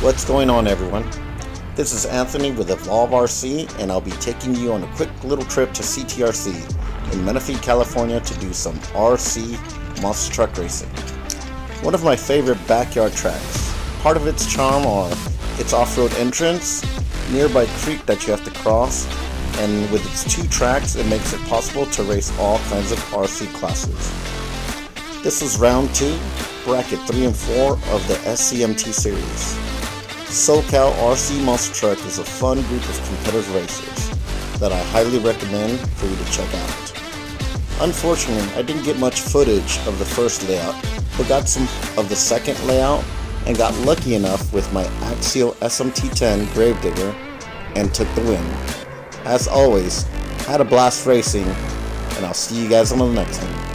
What's going on, everyone? This is Anthony with Evolve RC, and I'll be taking you on a quick little trip to CTRC in Menifee, California to do some RC monster truck racing. One of my favorite backyard tracks. Part of its charm are its off-road entrance, nearby creek that you have to cross, and with its two tracks it makes it possible to race all kinds of RC classes. This is round 2, bracket 3 and 4 of the SCMT series. SoCal RC Monster Truck is a fun group of competitive racers that I highly recommend for you to check out. Unfortunately, I didn't get much footage of the first layout, but got some of the second layout and got lucky enough with my Axial SMT-10 Gravedigger and took the win. As always, had a blast racing, and I'll see you guys on the next one.